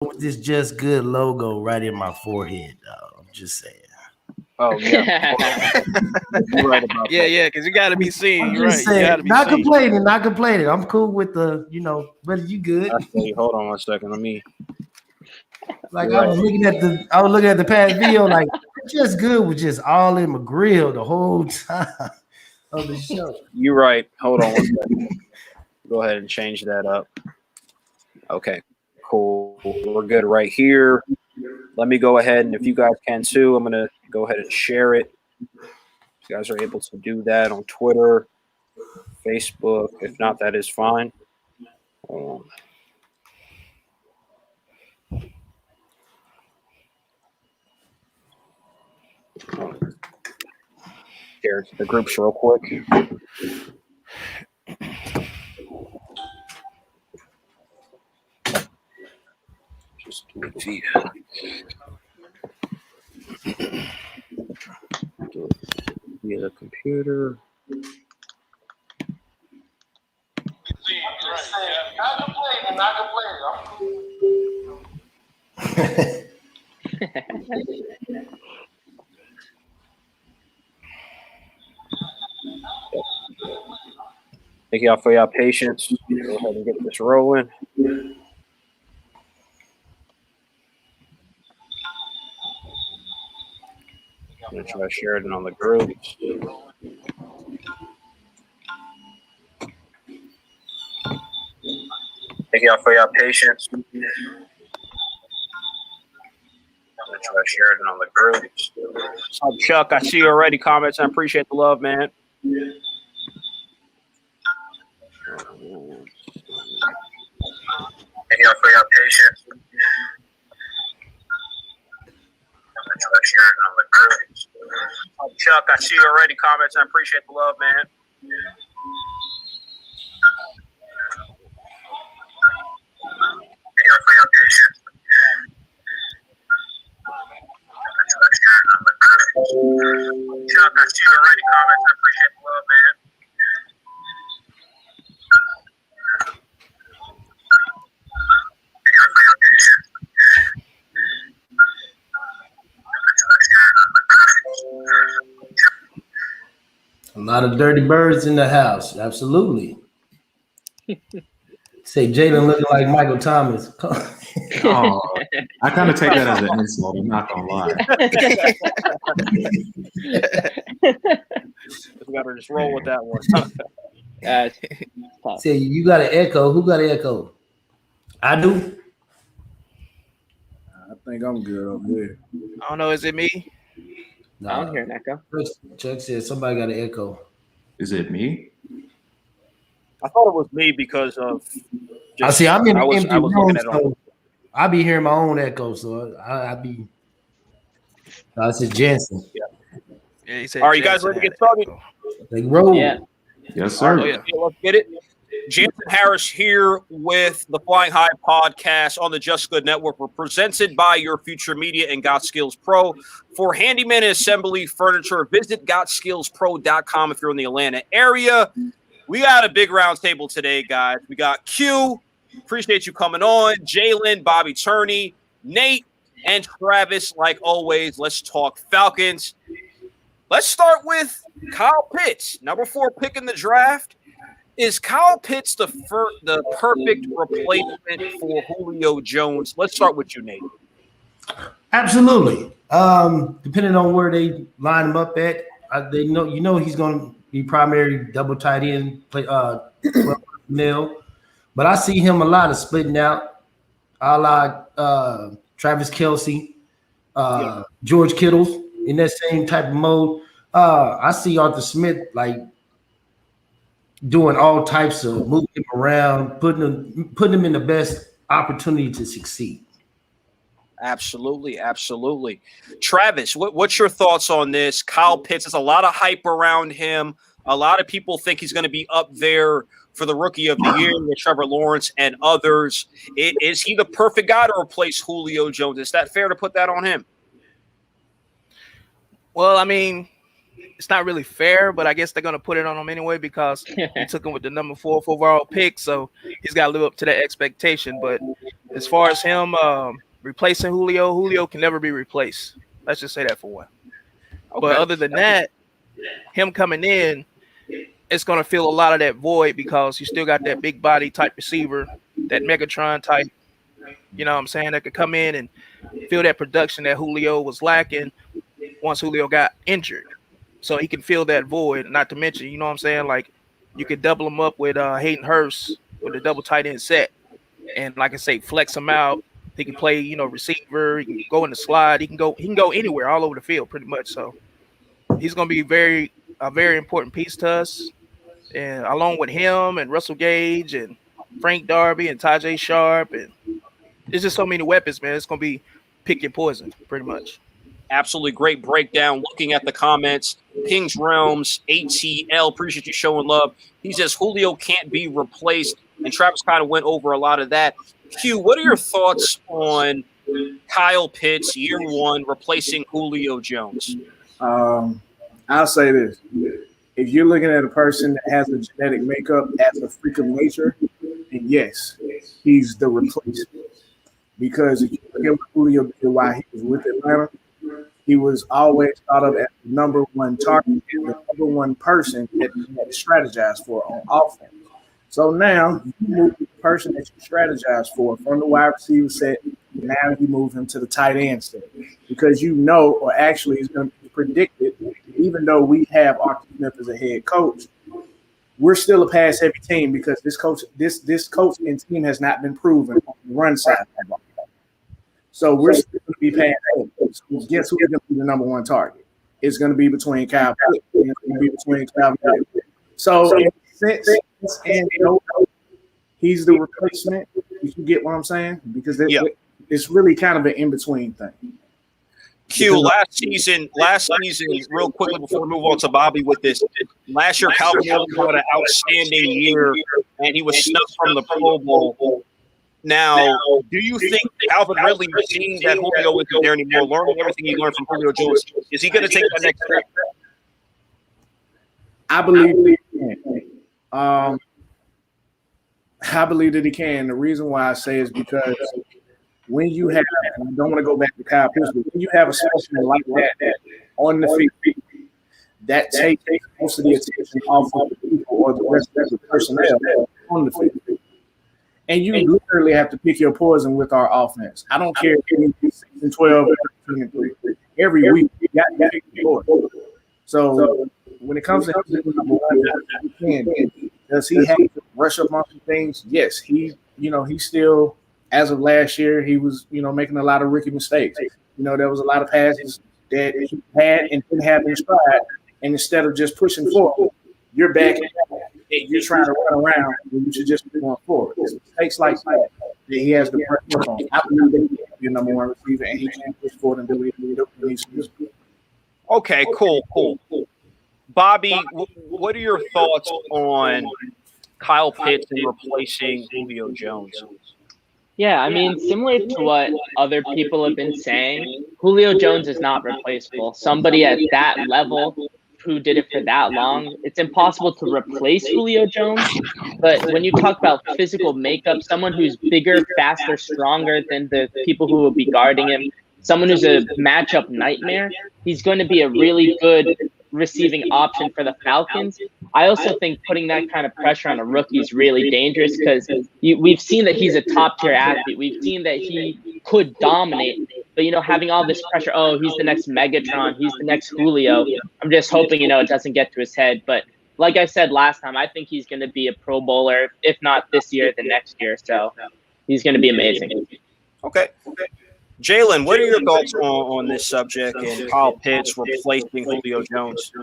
with this Just Good logo right in my forehead, dog. I'm just saying. Oh yeah, you're right about Yeah, that. yeah, because you got to be seen. I'm You're just right. You got saying. to be Not seen. complaining. Not complaining. I'm cool with but you good. Actually, hold on one second. Let me. Like You're right. I was looking at the past video, like Just Good was just all in my grill the whole time of the show. You're right. Hold on one second. Go ahead and change that up. Okay, cool. We're good right here. Let me go ahead, and if you guys can too, I'm gonna go ahead and share it. If you guys are able to do that on Twitter, Facebook. If not, that is fine. Share it to the groups real quick. Just do it via the computer. Not complaining. Thank y'all for y'all patience. Go ahead and get this rolling. I'm gonna try to share it on the group. Thank y'all for y'all patience. I'm gonna try to share it on the group. What's up, Chuck? I see you already. Comments. I appreciate the love, man. Thank y'all for y'all patience. I'm gonna try to share it on the group. Chuck, I see you already. Comments. I appreciate the love, man. Thank y'all for your patience. I'm gonna try to share it on the group. Chuck, I see you already. Comments. I appreciate the love, man. Thank y'all for your patience. I'm gonna try to share it on the group. A lot of dirty birds in the house. Absolutely. Say Jalen looking like Michael Thomas. Oh, I kind of take that as an insult. I'm not gonna lie. We gotta just roll with that one. Say you got an echo. Who got an echo? I do. I think I'm good over here. I don't know. Is it me? Nah. I don't hear an echo. Chuck said somebody got an echo. Is it me? I thought it was me because of. I see. I'm in an empty room, looking at it so I be hearing my own echo. So I be. I said Jensen. Yeah, he said. Are you guys ready to get started? Like roll. Yeah. Yes, sir. Oh, yeah. Let's get it. Jansen Harris here with the Flying High podcast on the Just Good Network. We're presented by Your Future Media and Got Skills Pro. For handyman and assembly furniture, visit GotSkillsPro.com if you're in the Atlanta area. We got a big round table today, guys. We got Q. Appreciate you coming on. Jalen, Bobby Turney, Nate, and Travis. Like always, let's talk Falcons. Let's start with Kyle Pitts, number 4 pick in the draft. Is Kyle Pitts the perfect replacement for Julio Jones? Let's start with you, Nate. Absolutely. Depending on where they line him up at, they know he's going to be primary double tight end, play nil. But I see him a lot of splitting out, a la Travis Kelce, George Kittle in that same type of mode. I see Arthur Smith like doing all types of moving him around, putting him in the best opportunity to succeed. Absolutely, absolutely. Travis, what's your thoughts on this? Kyle Pitts, there's a lot of hype around him. A lot of people think he's going to be up there for the Rookie of the Year with Trevor Lawrence and others. Is he the perfect guy to replace Julio Jones? Is that fair to put that on him? Well, I mean, it's not really fair, but I guess they're gonna put it on him anyway because he took him with the number 4th overall pick, so he's got to live up to that expectation. But as far as him replacing Julio can never be replaced. Let's just say that for one. Okay. But other than that, him coming in, it's gonna fill a lot of that void because you still got that big body type receiver, that Megatron type. You know what I'm saying? That could come in and fill that production that Julio was lacking once Julio got injured. So he can fill that void, not to mention, you know what I'm saying? Like, you could double him up with Hayden Hurst with a double tight end set. And like I say, flex him out. He can play, receiver. He can go in the slide. He can go anywhere, all over the field, pretty much. So he's going to be a very important piece to us. And along with him and Russell Gage and Frank Darby and Tajay Sharp, and there's just so many weapons, man. It's going to be pick your poison, pretty much. Absolutely great breakdown. Looking at the comments, King's Realms, ATL, appreciate you showing love. He says Julio can't be replaced, and Travis kind of went over a lot of that. Q, what are your thoughts on Kyle Pitts, year 1, replacing Julio Jones? I'll say this. If you're looking at a person that has a genetic makeup as a freak of nature, then yes, he's the replacement. Because if you look at what Julio did while he was with Atlanta, he was always thought of as the number 1 target and the number 1 person that you had to strategize for on offense. So now you move the person that you strategize for from the wide receiver set, now you move him to the tight end set. Because or actually is going to be predicted, even though we have Arthur Smith as a head coach, we're still a pass-heavy team because this coach and team has not been proven on the run side. So we're still going to be pass-heavy. So guess who's going to be the number 1 target? It's going to be between Kyle Pitts and it's going to be between Calvin Ridley. So in a sense, he's the replacement. You get what I'm saying? Because it's really kind of an in-between thing. Q, last season, real quickly before we move on to Bobby with this, last year Calvin Ridley had an outstanding year, and he was snubbed from the Pro Bowl. Now, do you think Calvin Ridley, seeing that Julio isn't there anymore, learning everything he learned from Julio Jones, is he going to take that next step? I believe he can. I believe that he can. The reason why I say is because when you have, and I don't want to go back to Kyle Pitts, but when you have a specimen like that on the field, that takes most of the attention off of the people or the rest of the personnel on the field. And you literally have to pick your poison with our offense. I don't care if you 6 and 12 or 13 and 3. Every week, you got to pick your poison. So when it comes to number 1, does he have to rush up on some things? Yes, he's still, as of last year, he was, making a lot of rookie mistakes. There was a lot of passes that he had and didn't have in stride. And instead of just pushing forward, you're back and you're trying to run around when you should just be going forward. It's mistakes like that he has the pressure on. I believe that he can be a number 1 receiver and he can push forward and do what he needs to do. Okay, cool. Bobby, what are your thoughts on Kyle Pitts and replacing Julio Jones? Yeah, I mean, similar to what other people have been saying, Julio Jones is not replaceable. Somebody at that level who did it for that long, it's impossible to replace Julio Jones. But when you talk about physical makeup, someone who's bigger, faster, stronger than the people who will be guarding him, someone who's a matchup nightmare, he's going to be a really good receiving option for the Falcons. I also think putting that kind of pressure on a rookie is really dangerous because we've seen that he's a top-tier athlete. We've seen that he could dominate. But, having all this pressure, he's the next Megatron, he's the next Julio. I'm just hoping, it doesn't get to his head. But like I said last time, I think he's going to be a Pro Bowler, if not this year, the next year. So he's going to be amazing. Okay. Jalen, what are your thoughts on this subject and Kyle Pitts replacing Julio Jones?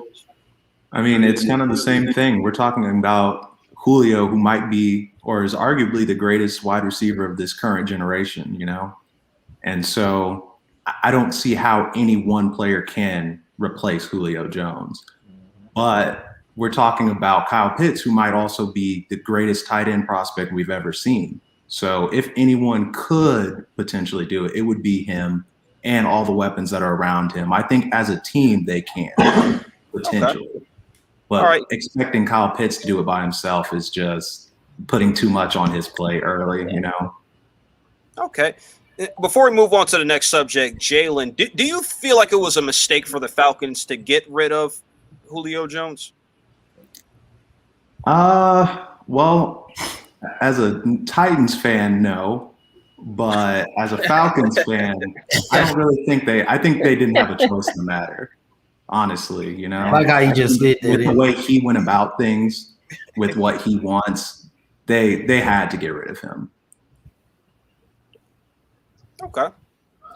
I mean, it's kind of the same thing. We're talking about Julio, who might be or is arguably the greatest wide receiver of this current generation, And so I don't see how any one player can replace Julio Jones. But we're talking about Kyle Pitts, who might also be the greatest tight end prospect we've ever seen. So if anyone could potentially do it, it would be him and all the weapons that are around him. I think as a team, they can. potential. Okay. But All right. expecting Kyle Pitts to do it by himself is just putting too much on his plate early, you know? Okay. Before we move on to the next subject, Jalen, do you feel like it was a mistake for the Falcons to get rid of Julio Jones? Well, as a Titans fan, no. But as a Falcons fan, I don't really think I think they didn't have a choice in the matter, honestly, you know? Like how you just did that. With the way he went about things, with what he wants, they had to get rid of him. Okay.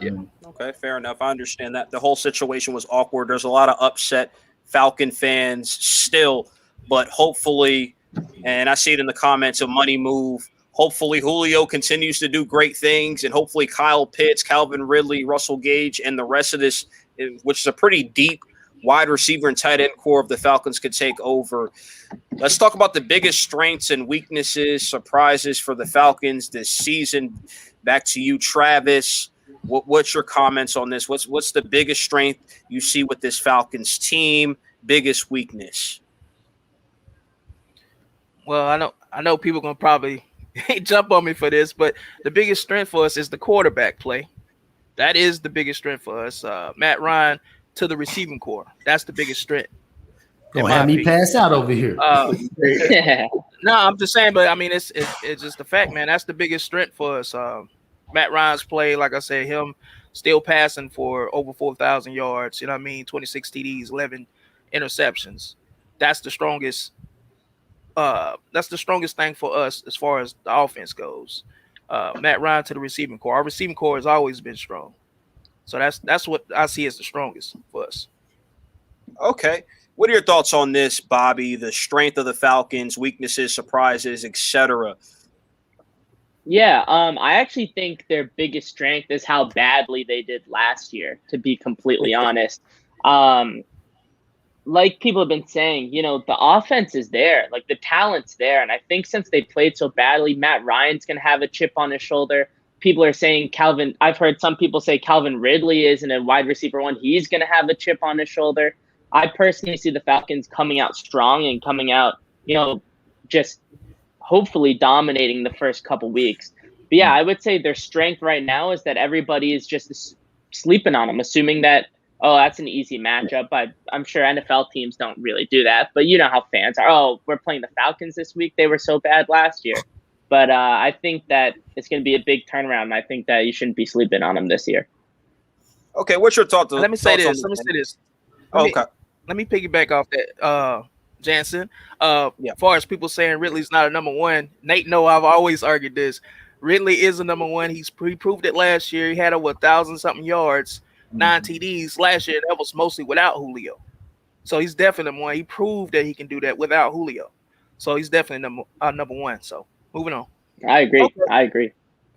Yeah. Okay, fair enough. I understand that. The whole situation was awkward. There's a lot of upset Falcon fans still, but hopefully, and I see it in the comments, a money move. Hopefully Julio continues to do great things, and hopefully Kyle Pitts, Calvin Ridley, Russell Gage, and the rest of this, which is a pretty deep wide receiver and tight end core of the Falcons, could take over. Let's talk about the biggest strengths and weaknesses, surprises for the Falcons this season. Back to you, Travis. What's your comments on this? What's the biggest strength you see with this Falcons team? Biggest weakness? Well, I know people gonna probably jump on me for this, but the biggest strength for us is the quarterback play. That is the biggest strength for us. Matt Ryan to the receiving core. That's the biggest strength. Gonna have me pass out over here. No, I'm just saying, but I mean, it's just a fact, man. That's the biggest strength for us. Matt Ryan's play, like I said, him still passing for over 4,000 yards. You know what I mean? 26 TDs, 11 interceptions. That's the strongest. That's the strongest thing for us as far as the offense goes. Matt Ryan to the receiving core. Our receiving core has always been strong, so that's what I see as the strongest for us. Okay. What are your thoughts on this, Bobby? The strength of the Falcons, weaknesses, surprises, etc. Yeah, I actually think their biggest strength is how badly they did last year, to be completely honest. Like people have been saying, you know, the offense is there, like the talent's there. And I think since they played so badly, Matt Ryan's going to have a chip on his shoulder. People are saying I've heard some people say Calvin Ridley isn't a wide receiver one. He's going to have a chip on his shoulder. I personally see the Falcons coming out strong and coming out, you know, just hopefully dominating the first couple weeks. But yeah, I would say their strength right now is that everybody is just sleeping on them, assuming that, oh, that's an easy matchup. I'm sure NFL teams don't really do that. But you know how fans are. Oh, we're playing the Falcons this week. They were so bad last year. But I think that it's going to be a big turnaround. And I think that you shouldn't be sleeping on them this year. Okay, what's your thought? Let me say this. Okay. Let me piggyback off that, Jansen. As far as people saying Ridley's not a number one, Nate, no, I've always argued this. Ridley is a number one. He proved it last year. He had over 1,000-something yards, 9 TDs last year. That was mostly without Julio. So he's definitely number one. He proved that he can do that without Julio. So he's definitely number one. So moving on. I agree. Okay. I agree.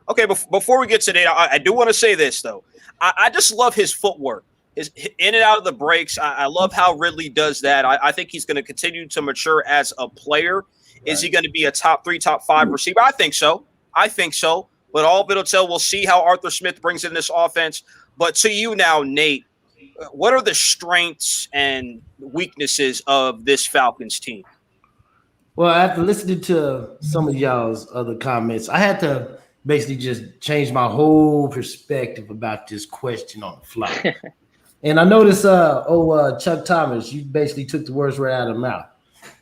Okay, before we get to Nate, I do want to say this, though. I just love his footwork. Is in and out of the breaks. I love how Ridley does that. I think he's going to continue to mature as a player. Is he going to be a top 3, top 5 receiver? I think so. But all of it'll tell. We'll see how Arthur Smith brings in this offense. But to you now, Nate, what are the strengths and weaknesses of this Falcons team? Well, after listening to some of y'all's other comments, I had to basically just change my whole perspective about this question on the fly. And I noticed, Chuck Thomas, you basically took the words right out of the mouth.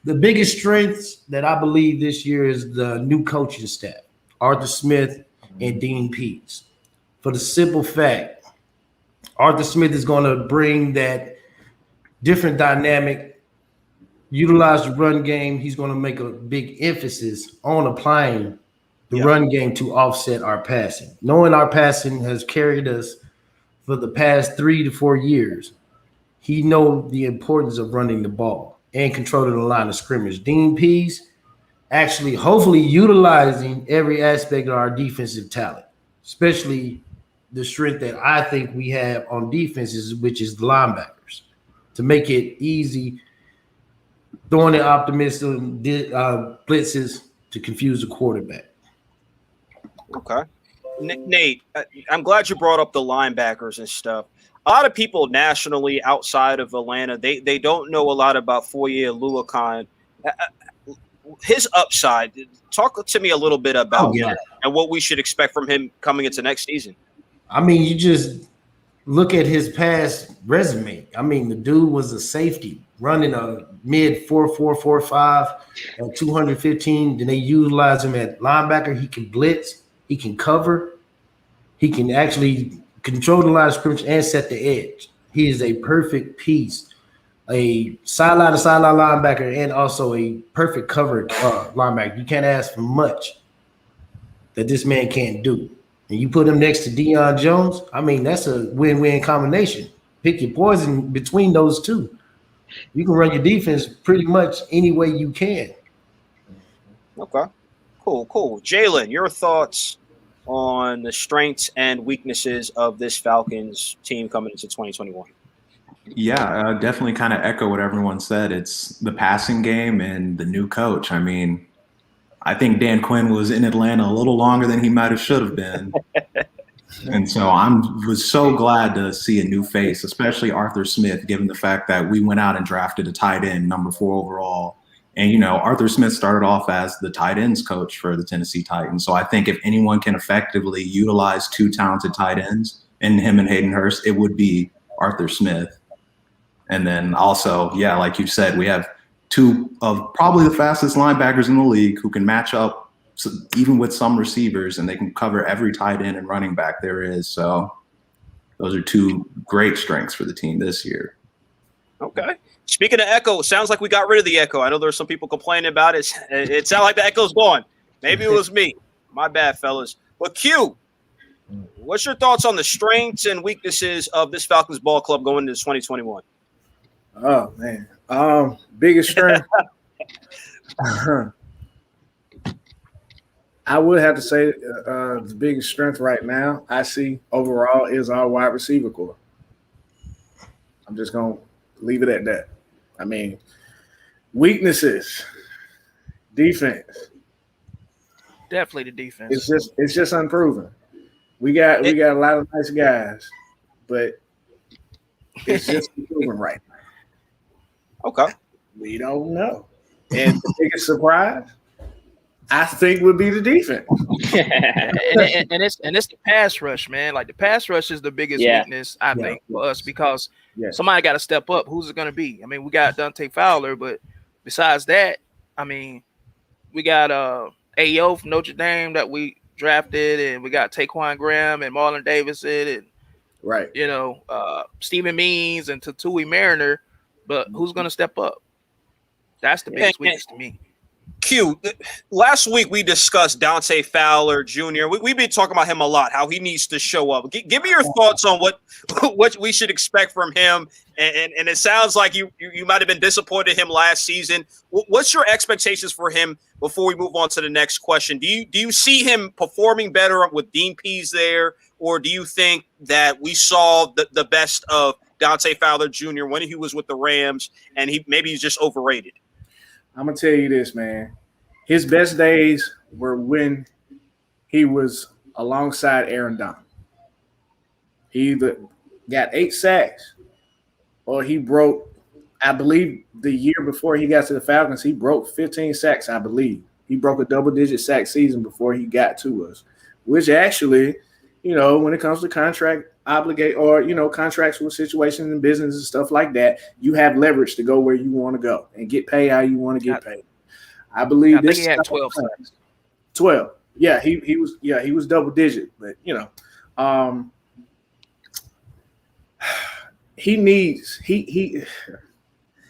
The biggest strengths that I believe this year is the new coaching staff, Arthur Smith and Dean Pease. For the simple fact, Arthur Smith is going to bring that different dynamic, utilize the run game. He's going to make a big emphasis on applying the run game to offset our passing. Knowing our passing has carried us for the past 3 to 4 years, he knows the importance of running the ball and controlling the line of scrimmage. Dean Pease actually hopefully utilizing every aspect of our defensive talent, especially the strength that I think we have on defenses, which is the linebackers, to make it easy, throwing the optimism blitzes to confuse the quarterback. Okay. Nate, I'm glad you brought up the linebackers and stuff. A lot of people nationally outside of Atlanta, they don't know a lot about Foye Oluokun. His upside. Talk to me a little bit about him and what we should expect from him coming into next season. I mean, you just look at his past resume. I mean, the dude was a safety running a mid 4.45 at 215. Then they utilize him at linebacker. He can blitz. He can cover. He can actually control the line of scrimmage and set the edge. He is a perfect piece. A sideline to sideline linebacker and also a perfect covered linebacker. You can't ask for much that this man can't do. And you put him next to Deion Jones, I mean, that's a win-win combination. Pick your poison between those two. You can run your defense pretty much any way you can. Okay, cool. Jalen, your thoughts on the strengths and weaknesses of this Falcons team coming into 2021? Yeah, definitely kind of echo what everyone said. It's the passing game and the new coach. I mean, I think Dan Quinn was in Atlanta a little longer than he might have should have been. And so was so glad to see a new face, especially Arthur Smith, given the fact that we went out and drafted a tight end, number 4 overall. And, Arthur Smith started off as the tight ends coach for the Tennessee Titans. So I think if anyone can effectively utilize 2 talented tight ends in him and Hayden Hurst, it would be Arthur Smith. And then also, yeah, like you said, we have 2 of probably the fastest linebackers in the league who can match up even with some receivers, and they can cover every tight end and running back there is. So those are 2 great strengths for the team this year. Okay. Speaking of echo, it sounds like we got rid of the echo. I know there's some people complaining about it. It sounds like the echo's gone. Maybe it was me. My bad, fellas. But Q, what's your thoughts on the strengths and weaknesses of this Falcons ball club going into 2021? Oh, man. Biggest strength. I would have to say the biggest strength right now I see overall is our wide receiver core. I'm just going to leave it at that. I mean, weaknesses, defense. Definitely the defense. It's just unproven. We got a lot of nice guys, but it's just unproven right now. Okay. We don't know. And the biggest surprise, I think, would be the defense. and it's the pass rush, man. Like the pass rush is the biggest weakness, I think, for us because somebody got to step up. Who's it going to be? I mean, we got Dante Fowler, but besides that, I mean, we got AO from Notre Dame that we drafted, and we got Taquan Graham and Marlon Davis and Stephen Means and Tatui Mariner. But who's going to step up? That's the biggest weakness to me. Q, last week we discussed Dante Fowler Jr. We've been talking about him a lot, how he needs to show up. Give me your thoughts on what we should expect from him. And it sounds like you might have been disappointed in him last season. What's your expectations for him before we move on to the next question? Do you see him performing better with Dean Pease there, or do you think that we saw the best of Dante Fowler Jr. when he was with the Rams and he's just overrated? I'm going to tell you this, man. His best days were when he was alongside Aaron Donald. He either got 8 sacks or he broke, I believe the year before he got to the Falcons, he broke 15 sacks, I believe. He broke a double-digit sack season before he got to us, which actually, when it comes to contract contracts with situations in business and stuff like that, you have leverage to go where you want to go and get paid how you want to get paid. I believe I think he had 12 sacks. 12. Yeah, he was double digit, but he needs he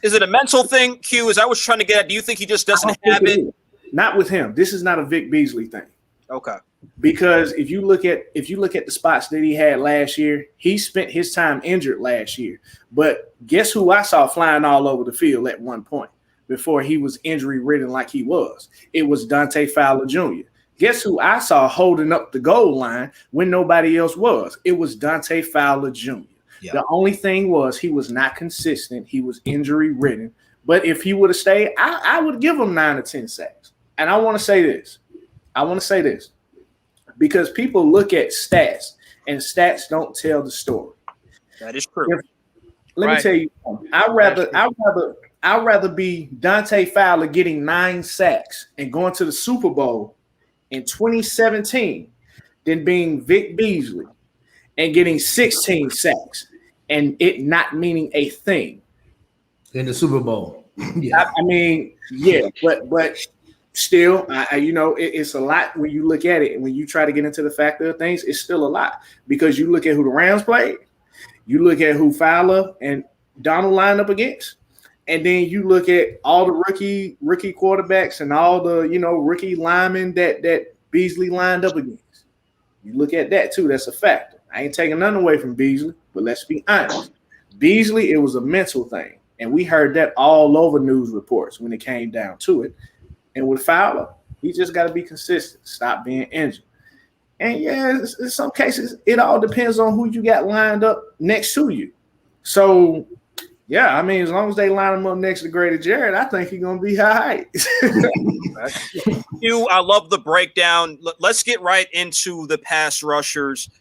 is it a mental thing, Q? Is that what you're trying to get at? Do you think he just doesn't have it? Not with him. This is not a Vic Beasley thing. Okay. Because if you look at the spots that he had last year, he spent his time injured last year. But guess who I saw flying all over the field at one point before he was injury ridden like he was? It was Dante Fowler Jr. Guess who I saw holding up the goal line when nobody else was? It was Dante Fowler Jr. Yeah. The only thing was he was not consistent. He was injury ridden. But if he would have stayed, I would give him 9 or 10 sacks. And I want to say this. because people look at stats, and stats don't tell the story. That is true. Let me tell you, I'd rather be Dante Fowler getting 9 sacks and going to the Super Bowl in 2017 than being Vic Beasley and getting 16 sacks and it not meaning a thing in the Super Bowl. Yeah, I mean, yeah, but still, it's a lot when you look at it and when you try to get into the factor of things. It's still a lot because you look at who the Rams played, you look at who Fowler and Donald lined up against, and then you look at all the rookie quarterbacks and all the rookie linemen that Beasley lined up against. You look at that too. That's a factor. I ain't taking nothing away from Beasley, but let's be honest. Beasley, it was a mental thing. And we heard that all over news reports when it came down to it. And with Fowler, he just got to be consistent, stop being injured. And yeah, in some cases, it all depends on who you got lined up next to you. So, yeah, I mean, as long as they line him up next to Grady Jarrett, I think he's going to be high. I love the breakdown. Let's get right into the pass rushers.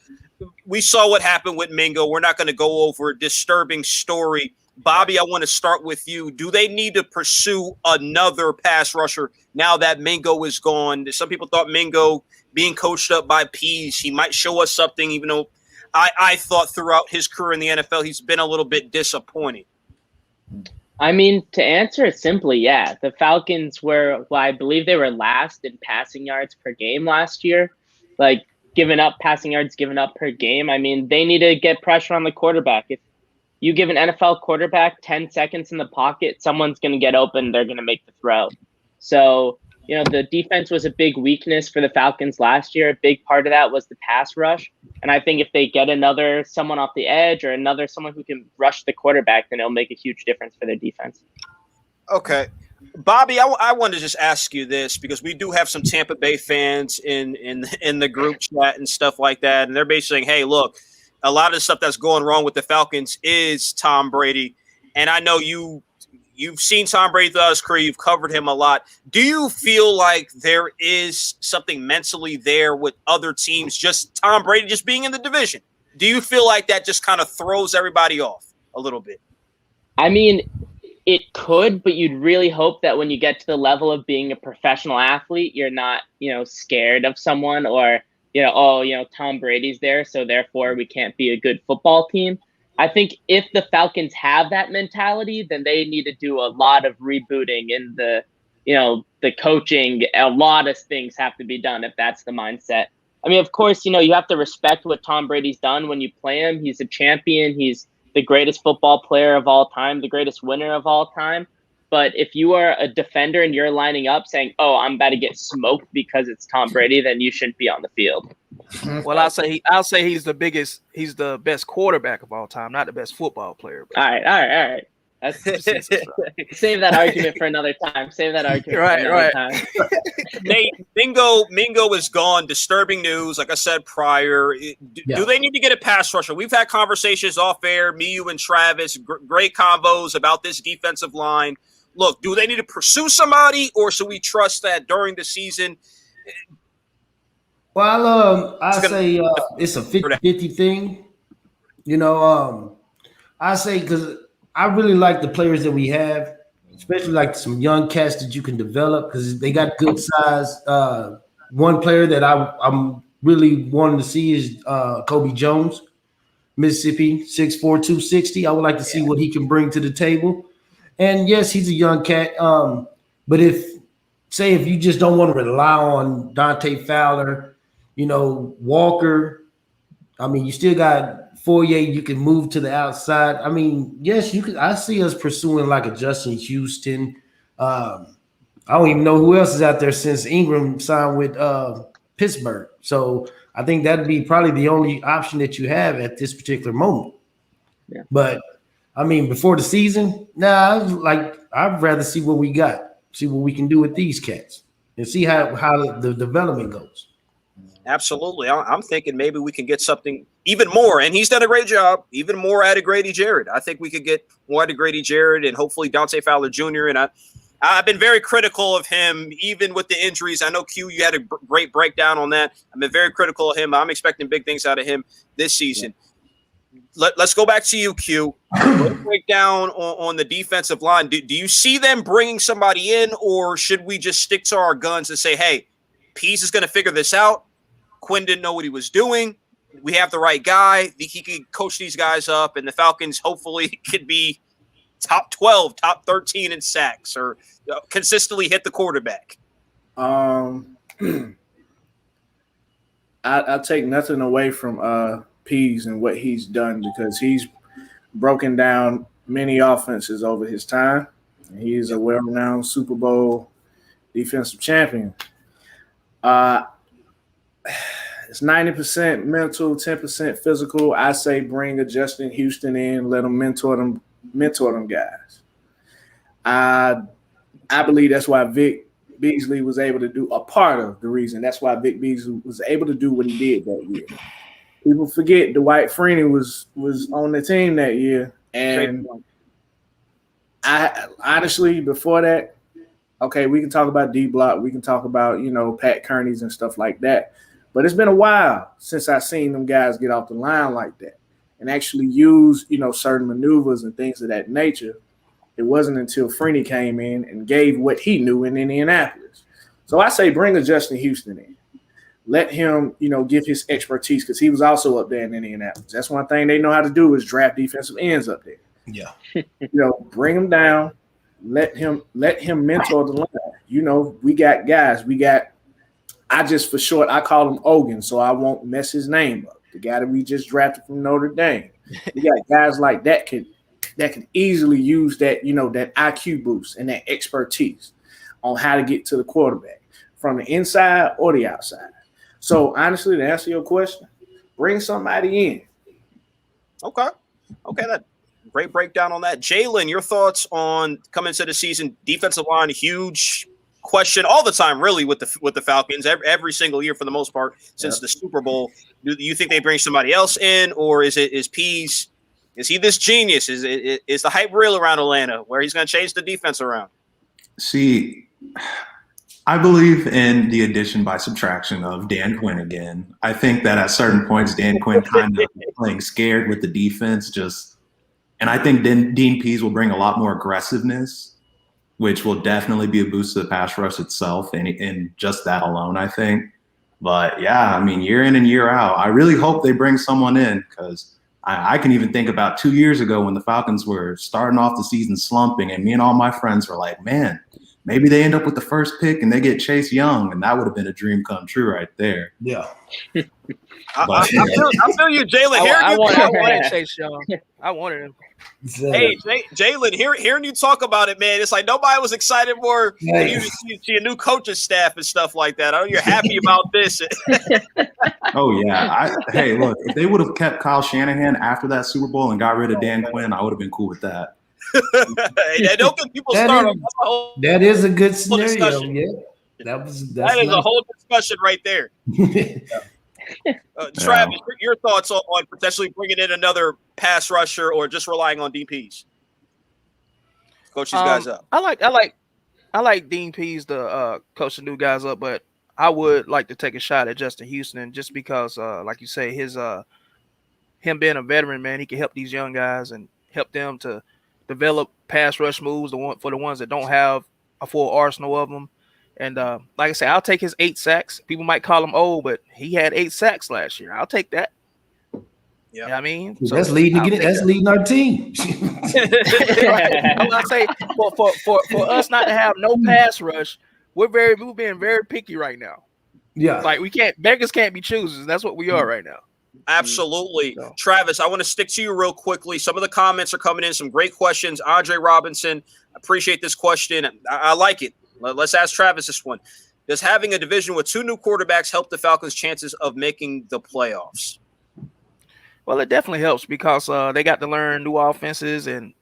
We saw what happened with Mingo. We're not going to go over a disturbing story. Bobby, I want to start with you. Do they need to pursue another pass rusher now that Mingo is gone? Some people thought Mingo being coached up by Pease, he might show us something, even though I thought throughout his career in the NFL, he's been a little bit disappointing. I mean, to answer it simply, yeah. The Falcons I believe they were last in passing yards per game last year. Like, passing yards given up per game. I mean, they need to get pressure on the quarterback. If you give an NFL quarterback 10 seconds in the pocket, someone's going to get open. They're going to make the throw. So, the defense was a big weakness for the Falcons last year. A big part of that was the pass rush. And I think if they get someone off the edge or someone who can rush the quarterback, then it'll make a huge difference for their defense. Okay. Bobby, I want to just ask you this because we do have some Tampa Bay fans in the group chat and stuff like that. And they're basically saying, hey, look, a lot of the stuff that's going wrong with the Falcons is Tom Brady. And I know you've seen Tom Brady throughout his career. You've covered him a lot. Do you feel like there is something mentally there with other teams, just Tom Brady just being in the division? Do you feel like that just kind of throws everybody off a little bit? I mean, it could, but you'd really hope that when you get to the level of being a professional athlete, you're not, scared of someone or, Tom Brady's there, so therefore we can't be a good football team. I think if the Falcons have that mentality, then they need to do a lot of rebooting in the coaching. A lot of things have to be done if that's the mindset. I mean, of course, you have to respect what Tom Brady's done when you play him. He's a champion. He's the greatest football player of all time, the greatest winner of all time. But if you are a defender and you're lining up saying, oh, I'm about to get smoked because it's Tom Brady, then you shouldn't be on the field. Well, I'll say he's the best quarterback of all time, not the best football player. All right. Save that argument for another time. Time. Nate, Mingo is gone. Disturbing news. Like I said prior, do they need to get a pass rusher? We've had conversations off air, me, you, and Travis. Great combos about this defensive line. Look, do they need to pursue somebody, or should we trust that during the season? Well, I say it's a 50-50 thing. I say because I really like the players that we have, especially like some young cats that you can develop because they got good size. One player that I'm really wanting to see is Kobe Jones, Mississippi, 6'4", 260. I would like to see what he can bring to the table. And yes, he's a young cat. But if you just don't want to rely on Dante Fowler, Walker, I mean, you still got Foyer, you can move to the outside. I mean, yes, you could. I see us pursuing like a Justin Houston. I don't even know who else is out there since Ingram signed with Pittsburgh. So I think that'd be probably the only option that you have at this particular moment. Yeah. But I mean, before the season, I'd rather see what we got, see what we can do with these cats, and see how the development goes. Absolutely. I'm thinking maybe we can get something even more, and he's done a great job, even more out of Grady Jarrett. I think we could get more out of Grady Jarrett and hopefully Dante Fowler Jr. And I've been very critical of him, even with the injuries. I know, Q, you had a great breakdown on that. I've been very critical of him. I'm expecting big things out of him this season. Let's go back to you, Q. Breakdown on the defensive line. Do you see them bringing somebody in, or should we just stick to our guns and say, hey, Pease is going to figure this out? Quinn didn't know what he was doing. We have the right guy. He can coach these guys up, and the Falcons hopefully could be top 12, top 13 in sacks, or consistently hit the quarterback. I take nothing away from Pease and what he's done, because he's broken down many offenses over his time. He is a well-renowned Super Bowl defensive champion. It's 90% mental, 10% physical. I say bring a Justin Houston in, let him mentor them guys. I believe that's why Vic Beasley was able to do a part of the reason. That's why Vic Beasley was able to do what he did that year. People forget Dwight Freeney was on the team that year, and I honestly, before that, okay, we can talk about D Block, we can talk about Pat Kearney's and stuff like that, but it's been a while since I've seen them guys get off the line like that and actually use certain maneuvers and things of that nature. It wasn't until Freeney came in and gave what he knew in Indianapolis. So I say bring a Justin Houston in. Let him, give his expertise, because he was also up there in Indianapolis. That's one thing they know how to do, is draft defensive ends up there. Yeah. Bring him down. Let him mentor the line. We got guys. For short, I call him Ogun, so I won't mess his name up. The guy that we just drafted from Notre Dame. We got guys like that can easily use that, that IQ boost and that expertise on how to get to the quarterback from the inside or the outside. So honestly, to answer your question, bring somebody in. Okay, that great breakdown on that. Jalen, your thoughts on coming into the season? Defensive line, huge question all the time, really, with the Falcons every single year for the most part since the Super Bowl. Do you think they bring somebody else in, or is Pease? Is he this genius? Is the hype real around Atlanta where he's going to change the defense around? See, I believe in the addition by subtraction of Dan Quinn again. I think that at certain points, Dan Quinn kind of playing scared with the defense. And I think Dean Pease will bring a lot more aggressiveness, which will definitely be a boost to the pass rush itself, and just that alone, I think. But yeah, I mean, year in and year out, I really hope they bring someone in, because I can even think about 2 years ago when the Falcons were starting off the season slumping, and me and all my friends were like, man, maybe they end up with the first pick and they get Chase Young, and that would have been a dream come true right there. Yeah. I feel you, Jalen. I wanted Chase Young. I wanted him. Hey, Jalen, hearing you talk about it, man, it's like nobody was excited more when you see a new coaching staff and stuff like that. I know you're happy about this. Oh, yeah. Hey, look, if they would have kept Kyle Shanahan after that Super Bowl and got rid of Dan Quinn, I would have been cool with that. Hey, don't get people started. That is a good scenario. Yeah. That is a whole discussion right there. Travis, your thoughts on potentially bringing in another pass rusher or just relying on DPs? Coach these guys up. I like Dean Pease to coach the new guys up, but I would like to take a shot at Justin Houston just because, like you say, him being a veteran, man, he can help these young guys and help them to develop pass rush moves for the ones that don't have a full arsenal of them. And like I said, I'll take his 8 sacks. People might call him old, but he had 8 sacks last year. I'll take that. Yeah, you know what I mean, so that's leading our team. Right. I'm gonna say for us not to have no pass rush, we're being very picky right now. Yeah, like beggars can't be choosers. That's what we are right now. Absolutely. So. Travis, I want to stick to you real quickly. Some of the comments are coming in, some great questions. Andre Robinson, appreciate this question. I like it. Let's ask Travis this one. Does having a division with 2 new quarterbacks help the Falcons' chances of making the playoffs? Well, it definitely helps because they got to learn new offenses and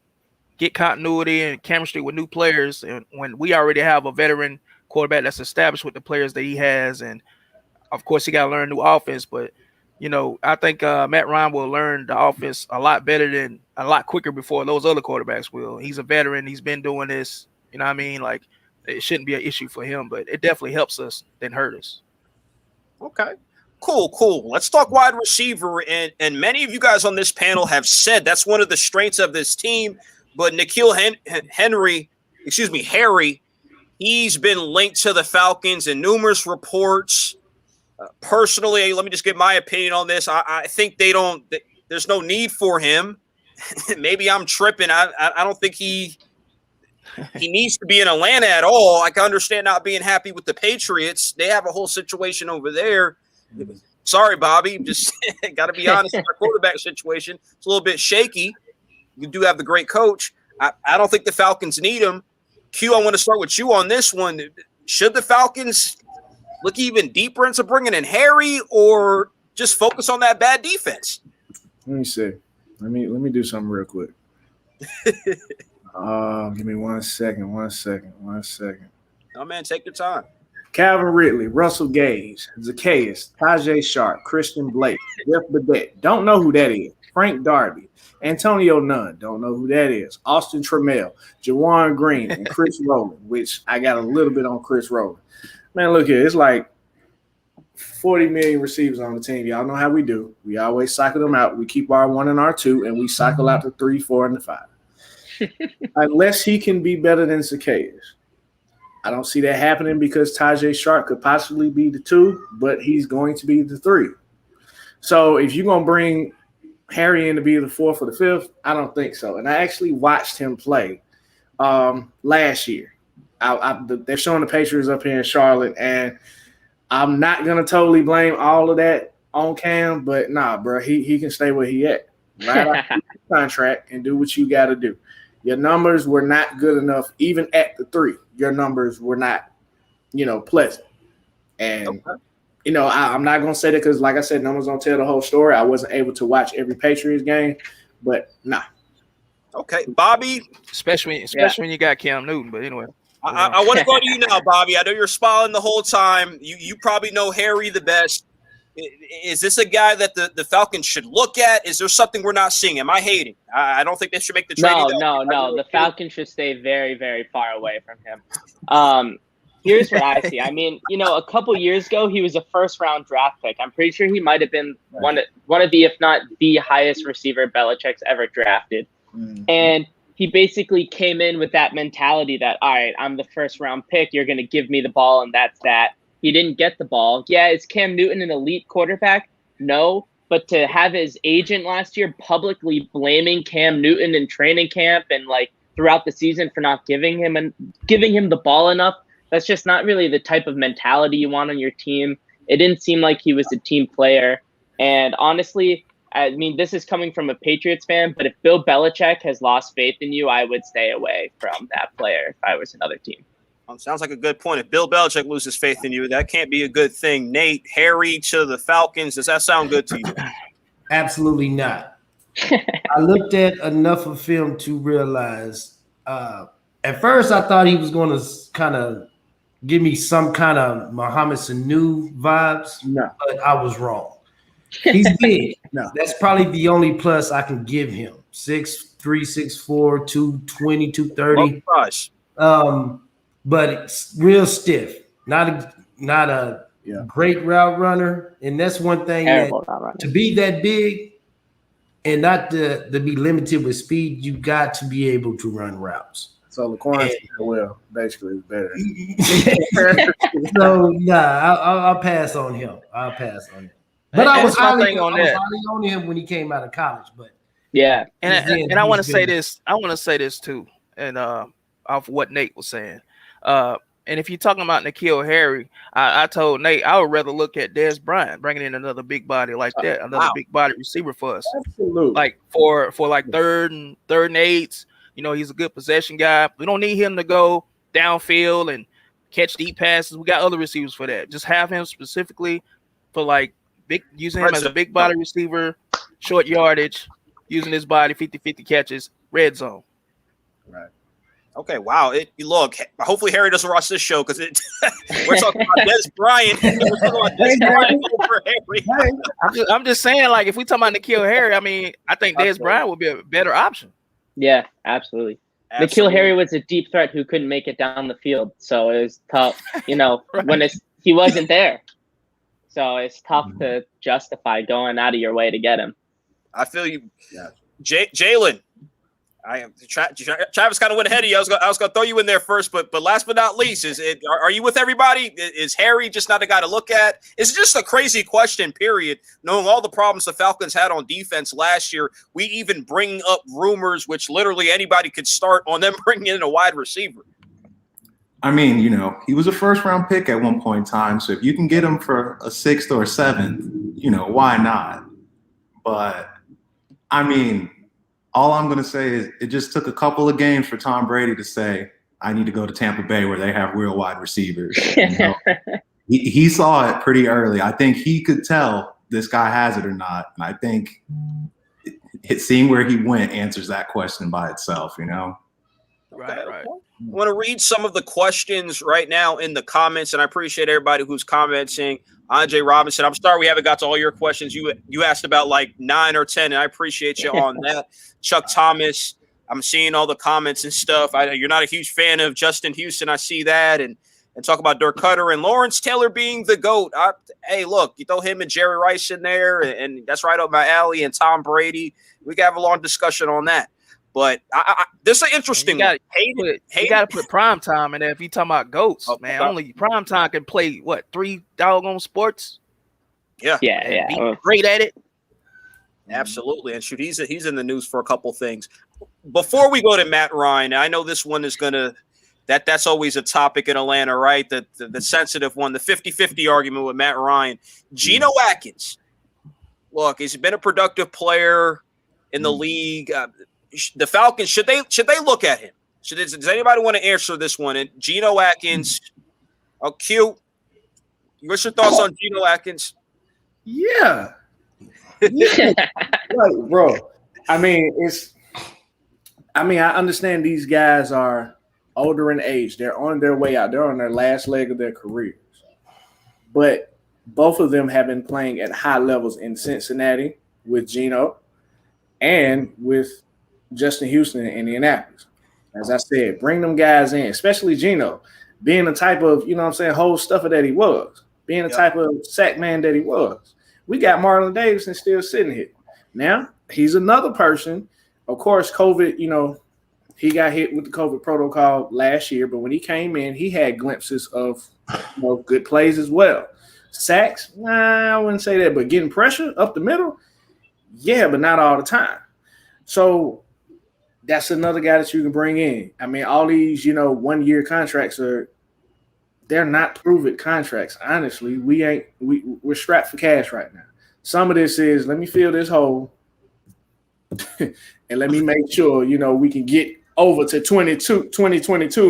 get continuity and chemistry with new players. And when we already have a veteran quarterback that's established with the players that he has, and of course he got to learn new offense. But I think Matt Ryan will learn the offense a lot quicker before those other quarterbacks will. He's a veteran. He's been doing this You know what I mean? Like, it shouldn't be an issue for him, but it definitely helps us than hurt us. Okay. Cool. Let's talk wide receiver. And many of you guys on this panel have said that's one of the strengths of this team. But Harry, he's been linked to the Falcons in numerous reports. Personally, let me just give my opinion on this. I think there's no need for him. Maybe I'm tripping. I don't think he needs to be in Atlanta at all. I can understand not being happy with the Patriots. They have a whole situation over there. Sorry, Bobby. Just got to be honest. Our quarterback situation, it's a little bit shaky. You do have the great coach. I don't think the Falcons need him. Q, I want to start with you on this one. Should the Falcons look even deeper into bringing in Harry, or just focus on that bad defense? Let me see. Let me do something real quick. Give me 1 second. 1 second. 1 second. Oh, man, take your time. Calvin Ridley, Russell Gage, Zacchaeus, Tajay Sharp, Christian Blake, Jeff Badette. Don't know who that is. Frank Darby, Antonio Nunn. Don't know who that is. Austin Trammell, Jawan Green, and Chris Rowland, which I got a little bit on Chris Rowland. Man, look here. It's like 40 million receivers on the team. Y'all know how we do. We always cycle them out. We keep our 1 and our 2, and we cycle out the 3, 4, and the 5. Unless he can be better than Zacchaeus. I don't see that happening because Tajay Sharp could possibly be the 2, but he's going to be the 3. So if you're going to bring Harry in to be the 4th or the 5th, I don't think so. And I actually watched him play last year. They're showing the Patriots up here in Charlotte, and I'm not going to totally blame all of that on Cam, but nah, bro, he can stay where he at. Right out the contract and do what you got to do. Your numbers were not good enough, even at the 3. Your numbers were not, pleasant. And, I'm not going to say that because, like I said, numbers don't tell the whole story. I wasn't able to watch every Patriots game, but nah. Okay, Bobby. Especially when you got Cam Newton, but anyway. I want to go to you now, Bobby. I know you're smiling the whole time. You probably know Harry the best. Is this a guy that the Falcons should look at? Is there something we're not seeing? Am I hating? I don't think they should make the trade. No. The Falcons should stay very, very far away from him. Here's what I see. I mean, a couple years ago, he was a first-round draft pick. I'm pretty sure he might have been one of the, if not the highest receiver Belichick's ever drafted. Mm-hmm. And he basically came in with that mentality that, all right, I'm the first-round pick. You're going to give me the ball, and that's that. He didn't get the ball. Yeah, is Cam Newton an elite quarterback? No. But to have his agent last year publicly blaming Cam Newton in training camp and throughout the season for not giving him the ball enough, that's just not really the type of mentality you want on your team. It didn't seem like he was a team player. And honestly, I mean, this is coming from a Patriots fan, but if Bill Belichick has lost faith in you, I would stay away from that player if I was another team. Sounds like a good point. If Bill Belichick loses faith in you, that can't be a good thing. Nate, Harry to the Falcons, does that sound good to you? Absolutely not. I looked at enough of film to realize at first I thought he was going to kind of give me some kind of Mohamed Sanu vibes, but I was wrong. He's big. No, that's probably the only plus I can give him. 6'3", 6'4", 220, 230. But it's real stiff. Not a great route runner. And that's one thing to be that big and not to be limited with speed, you got to be able to run routes. So Laquan basically is better. So I'll pass on him. But I was highly on him when he came out of college. But yeah, and I want to say this. I want to say this too, and off what Nate was saying. And if you're talking about N'Keal Harry, I told Nate I would rather look at Dez Bryant, bringing in another big body like that, another big body receiver for us. Absolutely. Like for third and eights, he's a good possession guy. We don't need him to go downfield and catch deep passes. We got other receivers for that. Just have him specifically for using him as a big body receiver, short yardage, using his body, 50-50 catches, red zone. Right. Okay, wow. Look, hopefully Harry doesn't watch this show because we're talking about Dez Bryant. We're talking about Dez Bryant over Harry. I'm just saying, if we talking about N'Keal Harry, I mean, I think Dez Bryant would be a better option. Yeah, absolutely. N'Keal Harry was a deep threat who couldn't make it down the field, so it was tough. Right. When he wasn't there, so it's tough to justify going out of your way to get him. I feel you, Yeah. Jalen. Travis kind of went ahead of you. I was gonna throw you in there first, but last but not least, are you with everybody? Is Harry just not a guy to look at? It's just a crazy question, period. Knowing all the problems the Falcons had on defense last year, we even bring up rumors, which literally anybody could start on them bringing in a wide receiver. I mean, he was a first-round pick at one point in time, so if you can get him for a 6th or a 7th, why not? But, I mean, all I'm going to say is it just took a couple of games for Tom Brady to say, I need to go to Tampa Bay where they have real wide receivers. He saw it pretty early. I think he could tell this guy has it or not. And I think seeing where he went answers that question by itself, Right. I want to read some of the questions right now in the comments, and I appreciate everybody who's commenting. Andre Robinson, I'm sorry we haven't got to all your questions. You asked about like 9 or 10, and I appreciate you on that. Chuck Thomas, I'm seeing all the comments and stuff. You're not a huge fan of Justin Houston. I see that, and talk about Dirk Cutter and Lawrence Taylor being the GOAT. Hey, look, you throw him and Jerry Rice in there, and that's right up my alley, and Tom Brady. We can have a long discussion on that. But this is an interesting one. You got to put prime time in there if you talking about GOATs, man. Only prime time can play, 3 doggone sports? Yeah. Be great at it. Absolutely. And shoot, he's in the news for a couple things. Before we go to Matt Ryan, I know this one is going to – that's always a topic in Atlanta, right? The sensitive one, the 50-50 argument with Matt Ryan. Gino Atkins, look, he's been a productive player in the league. The Falcons, should they look at him? Does anybody want to answer this one? And Gino Atkins, Q, what's your thoughts on Gino Atkins? Yeah. Right, bro. I understand these guys are older in age. They're on their way out. They're on their last leg of their careers. But both of them have been playing at high levels in Cincinnati with Gino and with Justin Houston in Indianapolis. As I said, bring them guys in, especially Gino, being the type of, whole stuffer that he was, being the type of sack man that he was. We got Marlon Davis and still sitting here. Now, he's another person. Of course, COVID, he got hit with the COVID protocol last year, but when he came in, he had glimpses of good plays as well. Sacks, I wouldn't say that, but getting pressure up the middle, yeah, but not all the time. So that's another guy that you can bring in. I mean, all these, 1-year contracts they're not prove-it contracts. Honestly, we're strapped for cash right now. Some of this is, let me fill this hole and let me make sure, we can get over to 2022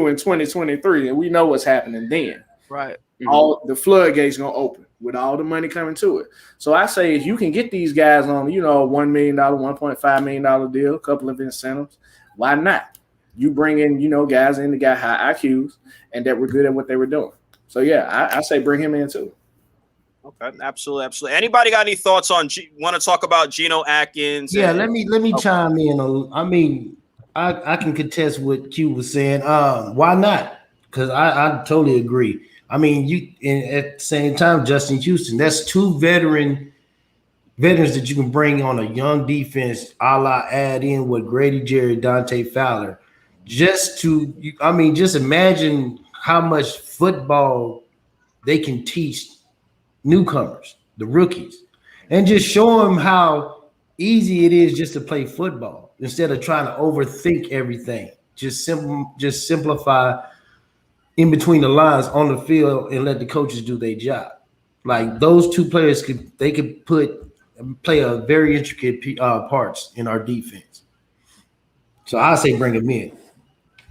and 2023, and we know what's happening then. Right. All the floodgates going to open with all the money coming to it. So I say if you can get these guys on, $1 million, $1.5 million deal, a couple of incentives, why not? You bring in, guys in that got high IQs and that were good at what they were doing. So, yeah, I say bring him in too. Okay, absolutely. Anybody got any thoughts on want to talk about Gino Atkins? Yeah, let me chime in. I can contest what Q was saying. Why not? Because I totally agree. I mean, at the same time, Justin Houston, that's 2 veterans that you can bring on a young defense, a la add in with Grady Jarrett, Dante Fowler. Just imagine how much football they can teach newcomers, the rookies, and just show them how easy it is just to play football instead of trying to overthink everything. Just simplify in between the lines on the field and let the coaches do their job. Like those 2 players could play a very intricate parts in our defense. So I say bring them in.